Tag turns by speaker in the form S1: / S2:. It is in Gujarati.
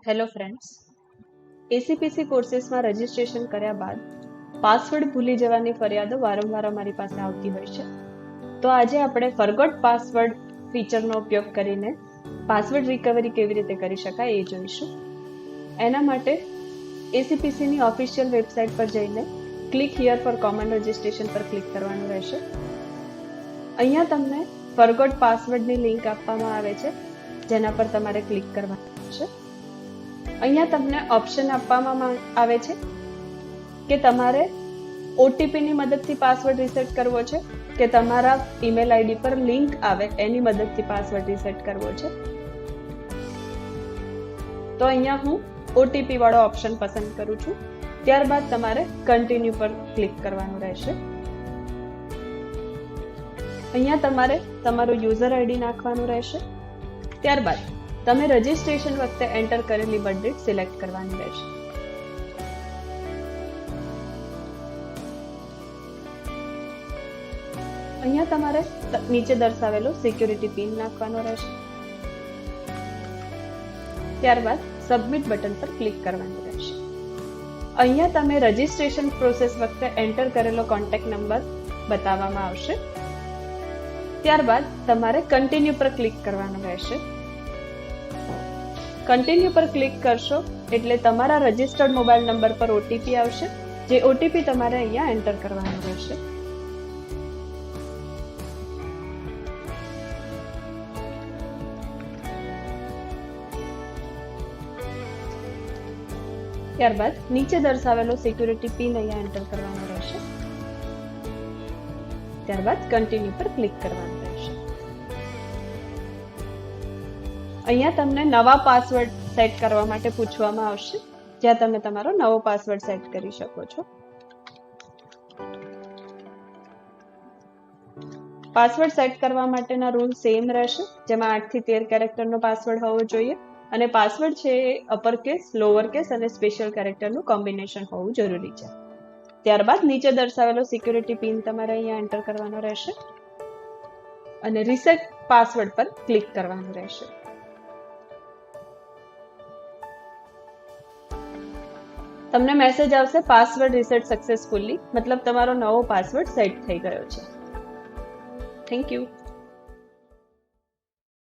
S1: હેલો ફ્રેન્ડ્સ, એસીપીસી કોર્સીસમાં રજિસ્ટ્રેશન કર્યા બાદ પાસવર્ડ ભૂલી જવાની ફરિયાદો વારંવાર અમારી પાસે આવતી હોય છે. તો આજે આપણે ફરગોટ પાસવર્ડ ફીચરનો ઉપયોગ કરીને પાસવર્ડ રિકવરી કેવી રીતે કરી શકાય એ જોઈશું. એના માટે એસીપીસીની ઓફિશિયલ વેબસાઇટ પર જઈને click here for common registration પર ક્લિક કરવાનું રહેશે. અહીંયા તમને ફરગોટ પાસવર્ડની લિંક આપવામાં આવે છે, જેના પર તમારે ક્લિક કરવાનું છે. અહીંયા તમને ઓપ્શન આપવામાં આવે છે કે તમારે ઓટીપીની મદદથી પાસવર્ડ રીસેટ કરવો છે કે તમારા ઈમેલ આઈડી પર લિંક આવે એની મદદથી પાસવર્ડ રીસેટ કરવો છે. તો અહીંયા હું ઓટીપી વાળો ઓપ્શન પસંદ કરું છું. ત્યારબાદ તમારે કન્ટિન્યુ પર ક્લિક કરવાનું રહેશે. અહીંયા તમારે તમારું યુઝર આઈડી નાખવાનું રહેશે. ત્યારબાદ તમે રજિસ્ટ્રેશન વખતે એન્ટર કરેલી બર્થ ડેટ સિલેક્ટ કરવાની રહેશે. અહીંયા તમારે નીચે દર્શાવેલો સિક્યુરિટી પિન નાખવાનો રહેશે. ત્યારબાદ સબમિટ બટન પર ક્લિક કરવાનું રહેશે. અહીંયા તમે રજિસ્ટ્રેશન પ્રોસેસ વખતે એન્ટર કરેલો કોન્ટેક્ટ નંબર બતાવવામાં આવશે. ત્યારબાદ તમારે કન્ટિન્યુ પર ક્લિક કરવાનું રહેશે. કન્ટિન્યુ પર ક્લિક કરશો એટલે તમારા રજિસ્ટર્ડ મોબાઈલ નંબર પર ઓટીપી આવશે, જે ઓટીપી તમારે અહીંયા એન્ટર કરવાનો રહેશે. ત્યારબાદ નીચે દર્શાવેલો સિક્યુરિટી પિન અહીંયા એન્ટર કરવાનો રહેશે. ત્યારબાદ કન્ટિન્યુ પર ક્લિક કરવાનું રહેશે. અહીંયા તમને નવા પાસવર્ડ સેટ કરવા માટે પૂછવામાં આવશે, જ્યાં તમે તમારો નવો પાસવર્ડ સેટ કરી શકો છો. પાસવર્ડ સેટ કરવા માટેના રૂલ સેમ રહેશે, જેમાં 8 થી 13 કેરેક્ટરનો પાસવર્ડ હોવો જોઈએ અને પાસવર્ડ છે એ અપર કેસ, લોઅર કેસ અને સ્પેશિયલ કેરેક્ટરનું કોમ્બિનેશન હોવું જરૂરી છે. ત્યારબાદ નીચે દર્શાવેલો સિક્યુરિટી પિન તમારે અહીંયા એન્ટર કરવાનો રહેશે અને રીસેટ પાસવર્ડ પર ક્લિક કરવાનું રહેશે. તમને મેસેજ આવશે પાસવર્ડ રીસેટ સક્સેસફુલી, મતલબ તમારો નવો પાસવર્ડ સેટ થઈ ગયો છે. Thank you.